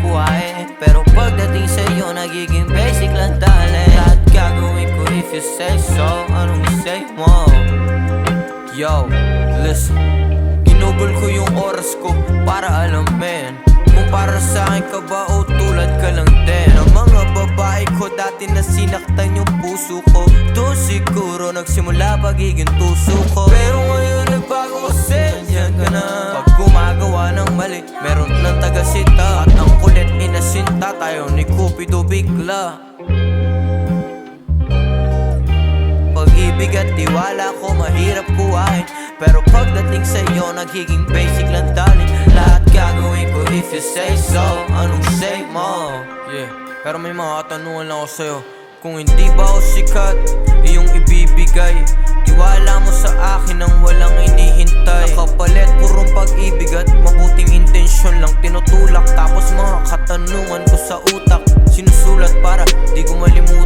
kuhain. Pero pagdating sa'yo, nagiging basic lang darling. Lahat gagawin ko if you say so. Anong say mo? Yo, listen, ginugol ko yung oras ko para alamin kung para sa akin ka ba o tulad ka lang din. Ang mga babae ko dati na sinaktan yung puso ko, doon siguro nagsimula pagiging tuso ko. Pero ngayon nagbago kasi nandiyan ka na. Pag gumagawa ng mali, meron ng tagasita. At ang kulit inasinta, tayo ni Cupido bigla. Pag-ibig at tiwala ko mahirap kuhain, pero pagdating sa'yo nagiging basic lang darling. Lahat gagawin ko if you say so. Anong say mo? Yeah, pero may mga katanungan lang ako sa'yo. Kung hindi ba ako sikat, iyong ibibigay tiwala mo sa akin nang walang inihintay. Nakapalit purong pag-ibig at mabuting intensyon lang tinutulak. Tapos mga katanungan ko sa utak sinusulat para di ko malimutan